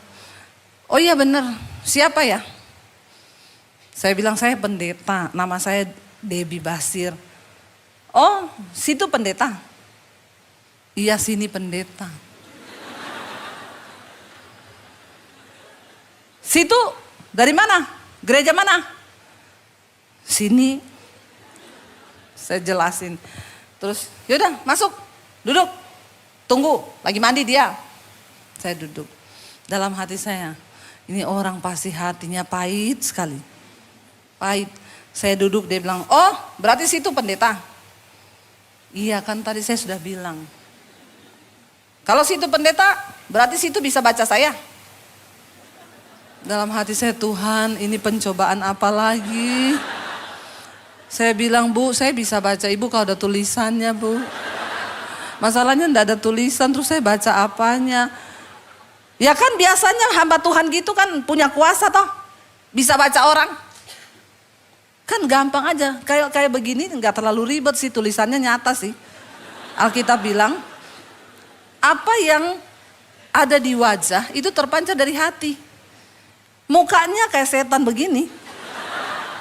Oh iya bener, siapa ya? Saya bilang saya pendeta, nama saya Debbie Basir. Oh situ pendeta? Iya sini pendeta. Situ dari mana? Gereja mana? Sini. Saya jelasin. Terus yaudah masuk, duduk. Tunggu, lagi mandi dia. Saya duduk. Dalam hati saya, ini orang pasti hatinya pahit sekali. Pahit. Saya duduk, dia bilang, oh berarti situ pendeta. Iya kan tadi saya sudah bilang. Kalau situ pendeta, berarti situ bisa baca saya. Dalam hati saya, Tuhan ini pencobaan apa lagi? Saya bilang, Bu saya bisa baca ibu kalau ada tulisannya Bu. Masalahnya enggak ada tulisan, terus saya baca apanya? Ya kan biasanya hamba Tuhan gitu kan punya kuasa toh. Bisa baca orang. Kan gampang aja. Kayak begini enggak terlalu ribet sih, tulisannya nyata sih. Alkitab bilang, apa yang ada di wajah itu terpancar dari hati. Mukanya kayak setan begini.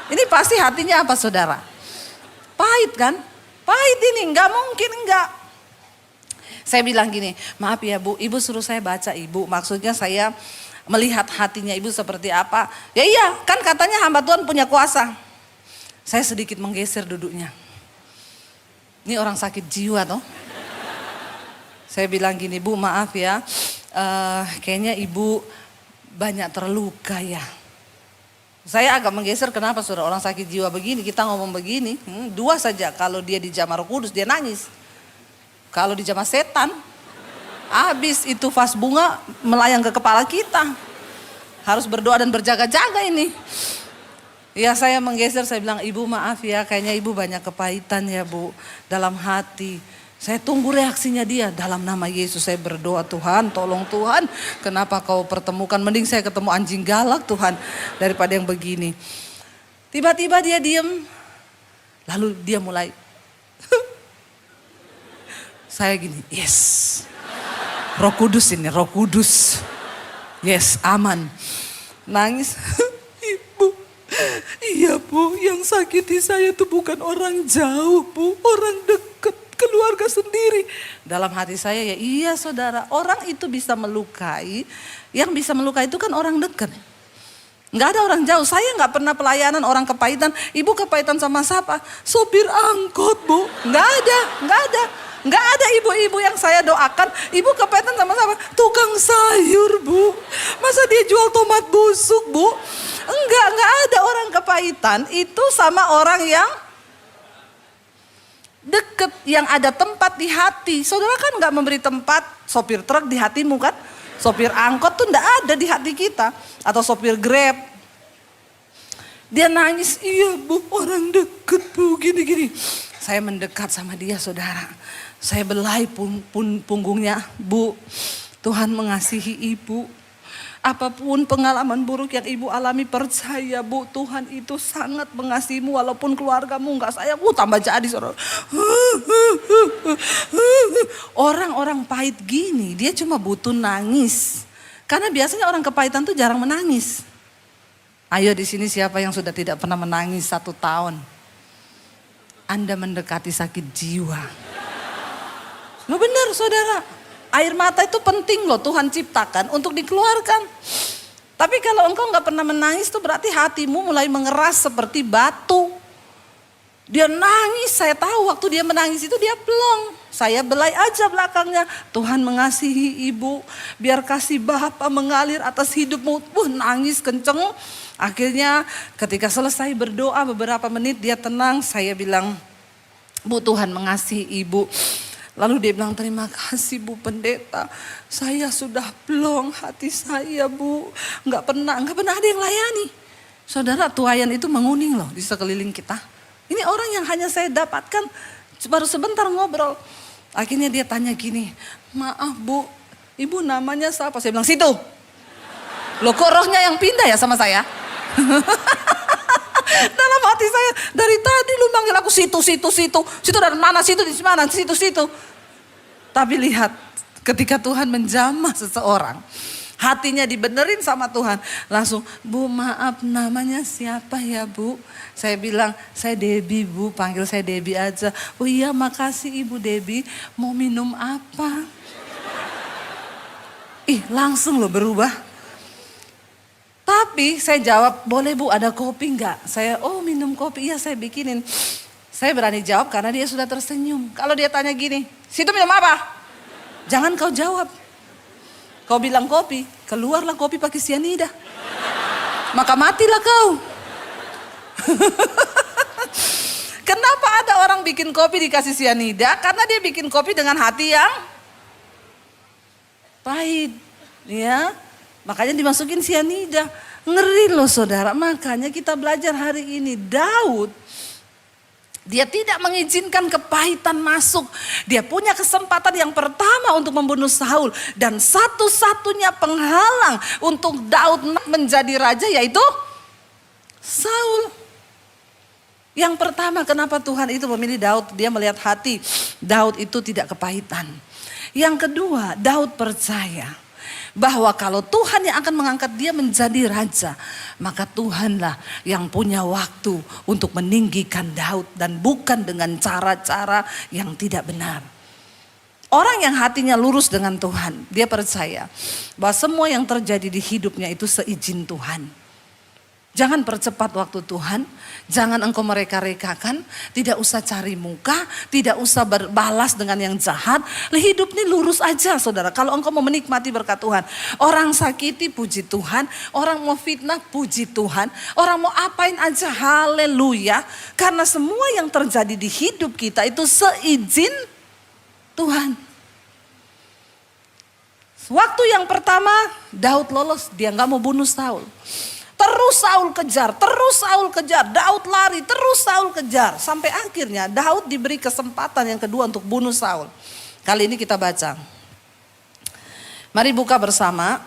Ini pasti hatinya apa saudara? Pahit kan? Pahit ini, enggak mungkin enggak. Saya bilang gini, maaf ya Bu, Ibu suruh saya baca Ibu. Maksudnya saya melihat hatinya Ibu seperti apa. Ya iya, kan katanya hamba Tuhan punya kuasa. Saya sedikit menggeser duduknya. Ini orang sakit jiwa toh. Saya bilang gini, Bu maaf ya, kayaknya Ibu banyak terluka ya. Saya agak menggeser, kenapa saudara? Orang sakit jiwa begini, kita ngomong begini. Dua saja, kalau dia di Jamah Roh Kudus dia nangis. Kalau di Jamah setan, habis itu vas bunga melayang ke kepala kita. Harus berdoa dan berjaga-jaga ini. Ya saya menggeser, saya bilang, ibu maaf ya, kayaknya ibu banyak kepahitan ya bu dalam hati. Saya tunggu reaksinya dia. Dalam nama Yesus saya berdoa, Tuhan tolong Tuhan. Kenapa kau pertemukan, mending saya ketemu anjing galak Tuhan daripada yang begini. Tiba-tiba dia diem. Lalu dia mulai. Saya gini, yes. Roh Kudus ini, Roh Kudus. Yes, aman. Nangis. Ibu, iya bu, yang sakiti saya itu bukan orang jauh bu, orang dekat, keluarga sendiri. Dalam hati saya ya iya saudara, orang itu bisa melukai, yang bisa melukai itu kan orang dekat. Nggak ada orang jauh, saya nggak pernah pelayanan orang kepahitan. Ibu kepahitan sama siapa? Sopir angkot bu, nggak ada. Nggak ada ibu-ibu yang saya doakan, ibu kepahitan sama siapa? Tukang sayur bu, masa dia jual tomat busuk bu? Enggak ada orang kepahitan itu sama orang yang deket, yang ada tempat di hati. Saudara kan nggak memberi tempat sopir truk di hatimu kan? Sopir angkot tuh nggak ada di hati kita. Atau sopir Grab. Dia nangis, iya bu orang deket bu gini-gini. Saya mendekat sama dia saudara. Saya belai punggungnya, bu Tuhan mengasihi ibu. Apapun pengalaman buruk yang ibu alami, percaya bu Tuhan itu sangat mengasihimu. Walaupun keluargamu nggak sayang, tambah jadi saudara. Orang-orang pahit gini dia cuma butuh nangis. Karena biasanya orang kepahitan tuh jarang menangis. Ayo di sini siapa yang sudah tidak pernah menangis 1 tahun? Anda mendekati sakit jiwa. Loh benar saudara, air mata itu penting loh Tuhan ciptakan untuk dikeluarkan. Tapi kalau engkau gak pernah menangis itu berarti hatimu mulai mengeras seperti batu. Dia nangis, saya tahu waktu dia menangis itu dia plong. Saya belai aja belakangnya. Tuhan mengasihi ibu, biar kasih Bapa mengalir atas hidupmu. Nangis kenceng. Akhirnya ketika selesai berdoa beberapa menit dia tenang. Saya bilang, bu Tuhan mengasihi ibu. Lalu dia bilang, terima kasih bu pendeta, saya sudah plong hati saya bu. Nggak pernah ada yang layani. Saudara, tuayan itu menguning loh di sekeliling kita. Ini orang yang hanya saya dapatkan baru sebentar ngobrol. Akhirnya dia tanya gini, maaf bu, ibu namanya siapa? Saya bilang, situ. Loh kok rohnya yang pindah ya sama saya? Dalam hati saya, dari tadi lu manggil aku situ. Situ dari mana, situ di mana, situ. Tapi lihat, ketika Tuhan menjamah seseorang, hatinya dibenerin sama Tuhan. Langsung, bu maaf namanya siapa ya bu? Saya bilang, saya Debbie bu, panggil saya Debbie aja. Oh iya makasih ibu Debbie, mau minum apa? Langsung loh berubah. Tapi saya jawab, boleh bu ada kopi enggak? Saya, minum kopi, iya saya bikinin. Saya berani jawab karena dia sudah tersenyum. Kalau dia tanya gini, situ minum apa? Jangan kau jawab. Kau bilang kopi, keluarlah kopi pakai sianida. Maka matilah kau. Kenapa ada orang bikin kopi dikasih sianida? Karena dia bikin kopi dengan hati yang pahit. Ya, makanya dimasukin sianida. Ngeri loh saudara. Makanya kita belajar hari ini. Daud, dia tidak mengizinkan kepahitan masuk. Dia punya kesempatan yang pertama untuk membunuh Saul. Dan satu-satunya penghalang untuk Daud menjadi raja yaitu Saul. Yang pertama kenapa Tuhan itu memilih Daud? Dia melihat hati Daud itu tidak kepahitan. Yang kedua, Daud percaya bahwa kalau Tuhan yang akan mengangkat dia menjadi raja, maka Tuhanlah yang punya waktu untuk meninggikan Daud dan bukan dengan cara-cara yang tidak benar. Orang yang hatinya lurus dengan Tuhan, dia percaya bahwa semua yang terjadi di hidupnya itu seizin Tuhan. Jangan percepat waktu Tuhan, jangan engkau mereka-rekakan, tidak usah cari muka, tidak usah berbalas dengan yang jahat. Hidup ini lurus aja saudara, kalau engkau mau menikmati berkat Tuhan. Orang sakiti puji Tuhan, orang mau fitnah puji Tuhan, orang mau apain aja haleluya. Karena semua yang terjadi di hidup kita itu seizin Tuhan. Waktu yang pertama Daud lolos, dia gak mau bunuh Saul. Terus Saul kejar, Daud lari, terus Saul kejar. Sampai akhirnya Daud diberi kesempatan yang kedua untuk bunuh Saul. Kali ini kita baca. Mari buka bersama.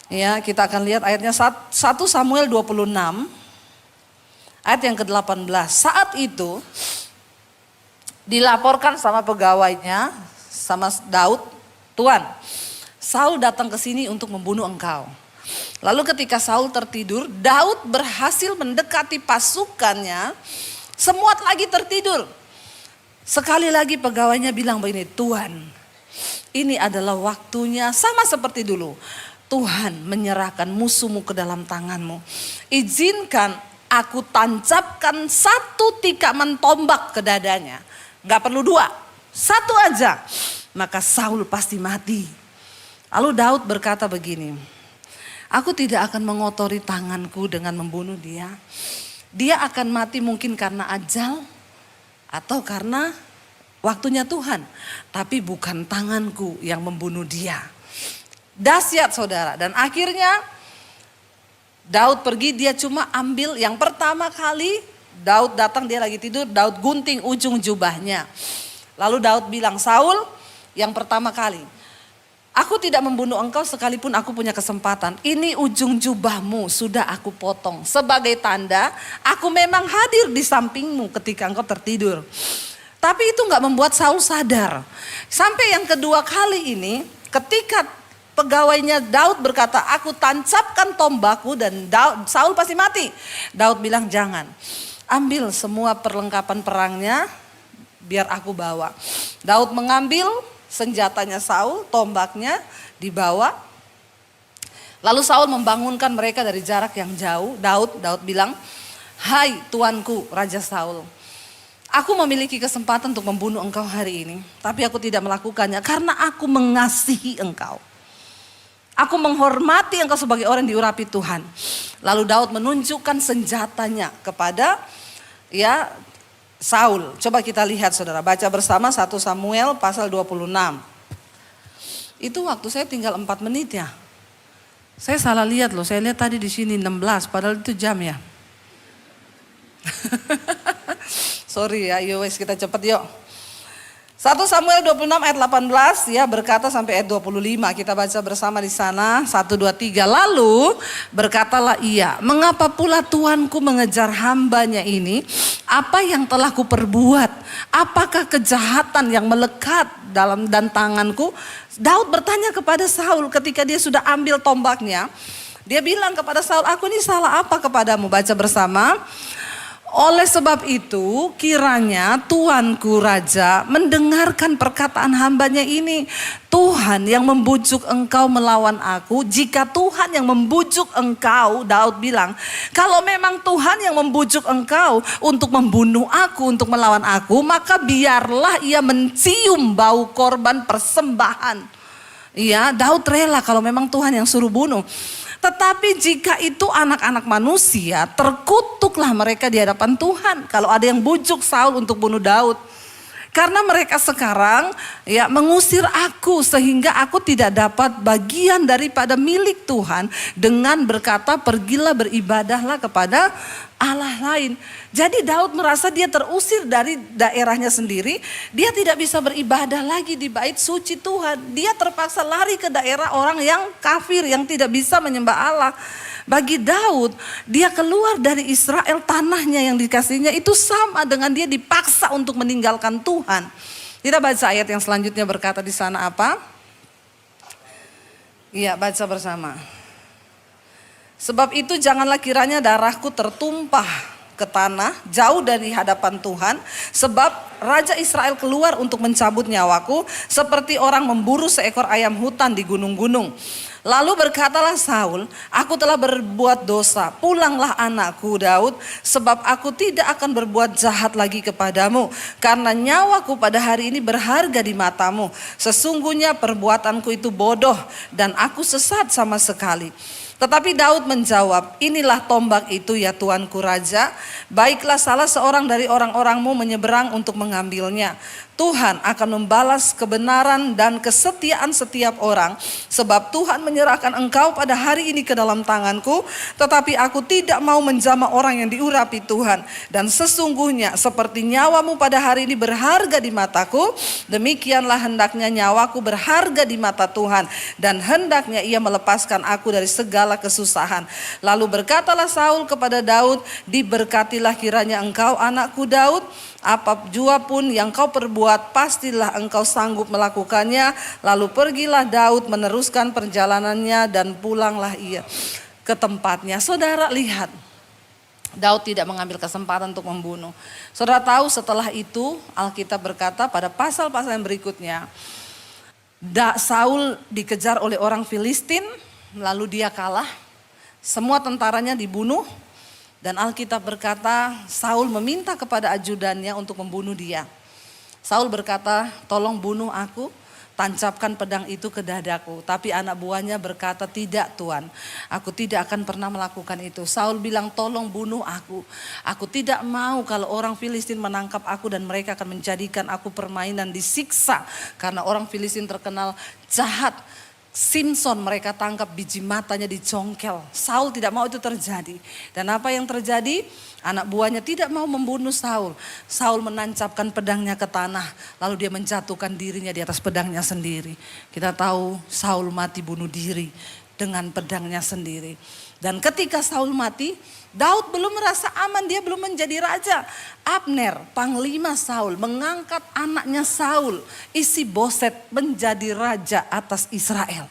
Ya, kita akan lihat ayatnya 1 Samuel 26 ayat yang ke-18. Saat itu dilaporkan sama pegawainya, sama Daud, "Tuan, Saul datang ke sini untuk membunuh engkau." Lalu ketika Saul tertidur, Daud berhasil mendekati pasukannya, semua lagi tertidur. Sekali lagi pegawainya bilang begini, "Tuan, ini adalah waktunya sama seperti dulu. Tuhan menyerahkan musuhmu ke dalam tanganmu. Izinkan aku tancapkan 1 tikaman tombak ke dadanya." Gak perlu 2, 1 aja. Maka Saul pasti mati. Lalu Daud berkata begini, "Aku tidak akan mengotori tanganku dengan membunuh dia. Dia akan mati mungkin karena ajal atau karena waktunya Tuhan. Tapi bukan tanganku yang membunuh dia." Dahsyat saudara. Dan akhirnya Daud pergi, dia cuma ambil yang pertama kali Daud datang, dia lagi tidur, Daud gunting ujung jubahnya. Lalu Daud bilang, "Saul, yang pertama kali, aku tidak membunuh engkau sekalipun aku punya kesempatan. Ini ujung jubahmu sudah aku potong. Sebagai tanda aku memang hadir di sampingmu ketika engkau tertidur." Tapi itu gak membuat Saul sadar. Sampai yang kedua kali ini ketika pegawainya Daud berkata, "Aku tancapkan tombakku dan Saul pasti mati." Daud bilang, "Jangan. Ambil semua perlengkapan perangnya biar aku bawa." Daud mengambil senjatanya Saul, tombaknya dibawa. Lalu Saul membangunkan mereka dari jarak yang jauh. Daud bilang, "Hai tuanku Raja Saul, aku memiliki kesempatan untuk membunuh engkau hari ini. Tapi aku tidak melakukannya karena aku mengasihi engkau. Aku menghormati engkau sebagai orang yang diurapi Tuhan." Lalu Daud menunjukkan senjatanya kepada Saul. Coba kita lihat saudara, baca bersama 1 Samuel pasal 26. Itu waktu saya tinggal 4 menit ya. Saya salah lihat loh, saya lihat tadi di sini 16 padahal itu jam ya. Sorry ya, yowes kita cepet yuk. 1 Samuel 26 ayat 18 ya, berkata sampai ayat 25. Kita baca bersama di sana. 1, 2, 3. "Lalu berkatalah ia, mengapa pula tuanku mengejar hambanya ini? Apa yang telah kuperbuat? Apakah kejahatan yang melekat dalam dan tanganku?" Daud bertanya kepada Saul ketika dia sudah ambil tombaknya. Dia bilang kepada Saul, "Aku ini salah apa kepadamu?" Baca bersama. "Oleh sebab itu kiranya tuanku raja mendengarkan perkataan hambanya ini. Tuhan yang membujuk engkau melawan aku. Jika Tuhan yang membujuk engkau," Daud bilang, "kalau memang Tuhan yang membujuk engkau untuk membunuh aku, untuk melawan aku, maka biarlah ia mencium bau korban persembahan." Iya, Daud rela kalau memang Tuhan yang suruh bunuh. Tetapi jika itu anak-anak manusia, terkutuklah mereka di hadapan Tuhan kalau ada yang bujuk Saul untuk bunuh Daud. Karena mereka sekarang mengusir aku sehingga aku tidak dapat bagian daripada milik Tuhan dengan berkata, "Pergilah beribadahlah kepada Allah lain." Jadi Daud merasa dia terusir dari daerahnya sendiri. Dia tidak bisa beribadah lagi di bait suci Tuhan. Dia terpaksa lari ke daerah orang yang kafir, yang tidak bisa menyembah Allah. Bagi Daud, dia keluar dari Israel, tanahnya yang dikasihnya itu sama dengan dia dipaksa untuk meninggalkan Tuhan. Kita baca ayat yang selanjutnya, berkata di sana apa? Iya, baca bersama. "Sebab itu janganlah kiranya darahku tertumpah ke tanah jauh dari hadapan Tuhan, sebab Raja Israel keluar untuk mencabut nyawaku seperti orang memburu seekor ayam hutan di gunung-gunung." Lalu berkatalah Saul, "Aku telah berbuat dosa, pulanglah anakku Daud, sebab aku tidak akan berbuat jahat lagi kepadamu, karena nyawaku pada hari ini berharga di matamu. Sesungguhnya perbuatanku itu bodoh dan aku sesat sama sekali." Tetapi Daud menjawab, "Inilah tombak itu ya tuanku raja. Baiklah salah seorang dari orang-orangmu menyeberang untuk mengambilnya. Tuhan akan membalas kebenaran dan kesetiaan setiap orang. Sebab Tuhan menyerahkan engkau pada hari ini ke dalam tanganku. Tetapi aku tidak mau menjamah orang yang diurapi Tuhan. Dan sesungguhnya seperti nyawamu pada hari ini berharga di mataku, demikianlah hendaknya nyawaku berharga di mata Tuhan. Dan hendaknya ia melepaskan aku dari segala kesusahan. Lalu berkatalah Saul kepada Daud, diberkatilah kiranya engkau anakku Daud. Apa jua pun yang kau perbuat, pastilah engkau sanggup melakukannya. Lalu pergilah Daud meneruskan perjalanannya dan pulanglah ia ke tempatnya. Saudara lihat, Daud tidak mengambil kesempatan untuk membunuh. Saudara tahu setelah itu Alkitab berkata pada pasal-pasal yang berikutnya, Saul dikejar oleh orang Filistin, lalu dia kalah. Semua tentaranya dibunuh. Dan Alkitab berkata Saul meminta kepada ajudannya untuk membunuh dia. Saul berkata, tolong bunuh aku, tancapkan pedang itu ke dadaku. Tapi anak buahnya berkata, tidak Tuan, aku tidak akan pernah melakukan itu. Saul bilang, tolong bunuh aku. Aku tidak mau kalau orang Filistin menangkap aku dan mereka akan menjadikan aku permainan, disiksa. Karena orang Filistin terkenal jahat. Simpson mereka tangkap, biji matanya dicongkel. Saul tidak mau itu terjadi. Dan apa yang terjadi? Anak buahnya tidak mau membunuh Saul. Saul menancapkan pedangnya ke tanah. Lalu dia menjatuhkan dirinya di atas pedangnya sendiri. Kita tahu Saul mati bunuh diri dengan pedangnya sendiri. Dan ketika Saul mati, Daud belum merasa aman, dia belum menjadi raja. Abner, panglima Saul, mengangkat anaknya Saul, Isi-Boset, menjadi raja atas Israel.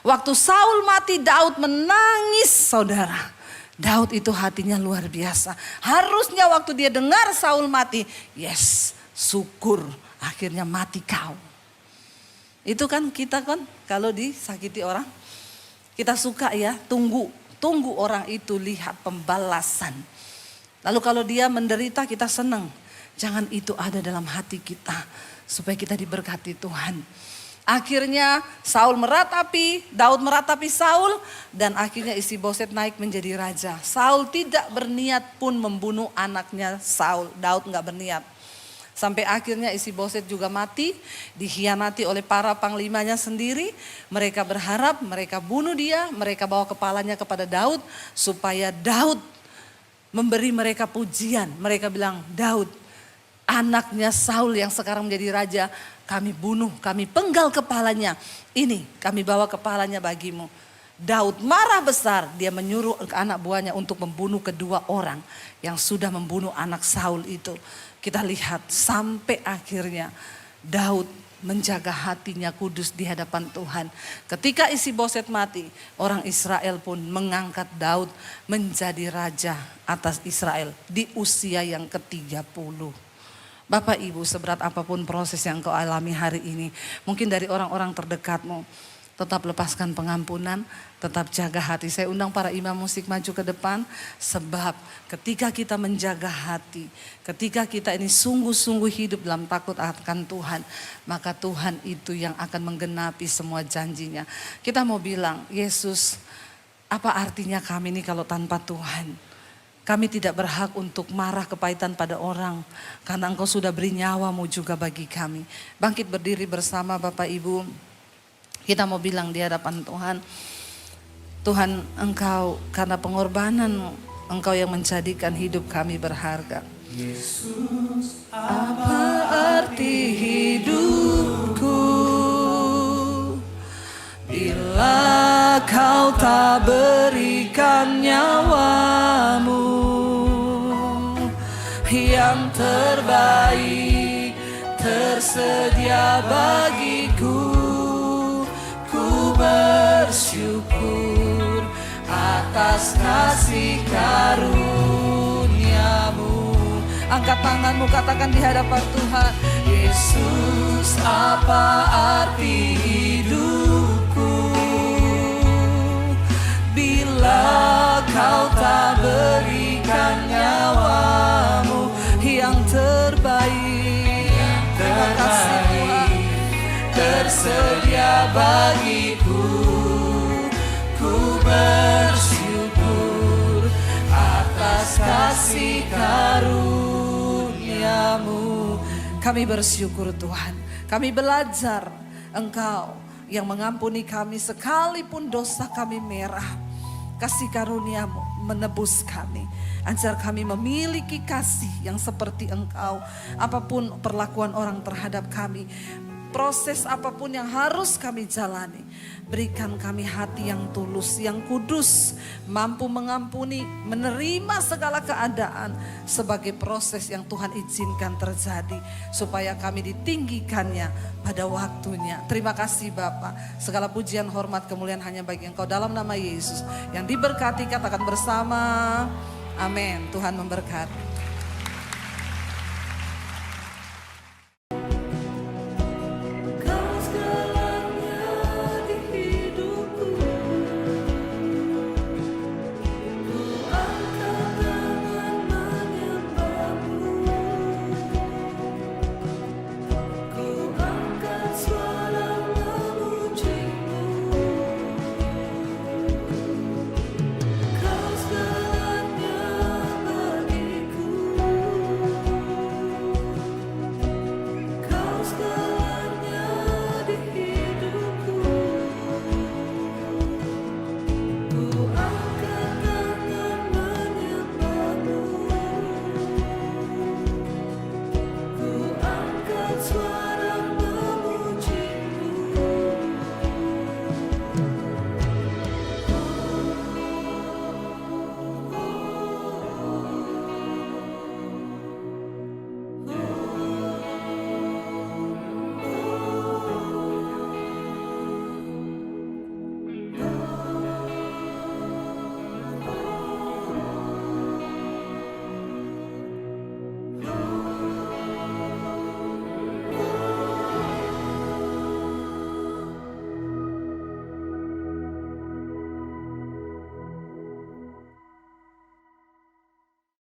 Waktu Saul mati, Daud menangis, saudara. Daud itu hatinya luar biasa. Harusnya waktu dia dengar Saul mati, yes, syukur akhirnya mati kau. Itu kan kita kan kalau disakiti orang, kita suka ya tunggu orang itu lihat pembalasan. Lalu kalau dia menderita kita senang. Jangan itu ada dalam hati kita supaya kita diberkati Tuhan. Akhirnya Saul meratapi, Daud meratapi Saul dan akhirnya Isi-Boset naik menjadi raja. Saul tidak berniat pun membunuh anaknya Saul. Daud enggak berniat. Sampai akhirnya Isi-Boset juga mati, dikhianati oleh para panglimanya sendiri. Mereka berharap, mereka bunuh dia, mereka bawa kepalanya kepada Daud supaya Daud memberi mereka pujian. Mereka bilang, Daud, anaknya Saul yang sekarang menjadi raja, kami bunuh, kami penggal kepalanya. Ini kami bawa kepalanya bagimu. Daud marah besar, dia menyuruh anak buahnya untuk membunuh kedua orang yang sudah membunuh anak Saul itu. Kita lihat sampai akhirnya Daud menjaga hatinya kudus di hadapan Tuhan. Ketika Isi-Boset mati, orang Israel pun mengangkat Daud menjadi raja atas Israel di usia yang ke-30. Bapak Ibu, seberat apapun proses yang kau alami hari ini, mungkin dari orang-orang terdekatmu, tetap lepaskan pengampunan, tetap jaga hati. Saya undang para imam musik maju ke depan, sebab ketika kita menjaga hati, ketika kita ini sungguh-sungguh hidup dalam takut akan Tuhan, maka Tuhan itu yang akan menggenapi semua janjinya. Kita mau bilang, Yesus, apa artinya kami ini kalau tanpa Tuhan? Kami tidak berhak untuk marah kepahitan pada orang, karena Engkau sudah beri nyawamu juga bagi kami. Bangkit berdiri bersama Bapak Ibu. Kita mau bilang di hadapan Tuhan, Tuhan Engkau karena pengorbanan Engkau yang menjadikan hidup kami berharga. Yesus, apa arti hidupku bila Kau tak berikan nyawamu yang terbaik tersedia bagiku. Bersyukur atas kasih karuniamu. Angkat tanganmu, katakan di hadapan Tuhan, Yesus, apa arti hidupku bila Kau tak berikan nyawamu yang terbaik, terima kasih Tuhan, tersedia bagiku. Ku bersyukur atas kasih karuniamu Kami bersyukur Tuhan. Kami belajar Engkau yang mengampuni kami sekalipun dosa kami merah. Kasih karunia-Mu menebus kami. Ajar kami memiliki kasih yang seperti Engkau. Apapun perlakuan orang terhadap kami, proses apapun yang harus kami jalani, berikan kami hati yang tulus, yang kudus, mampu mengampuni, menerima segala keadaan sebagai proses yang Tuhan izinkan terjadi, supaya kami ditinggikannya pada waktunya. Terima kasih Bapa. Segala pujian, hormat, kemuliaan hanya bagi Engkau dalam nama Yesus. Yang diberkati katakan bersama, amin. Tuhan memberkati.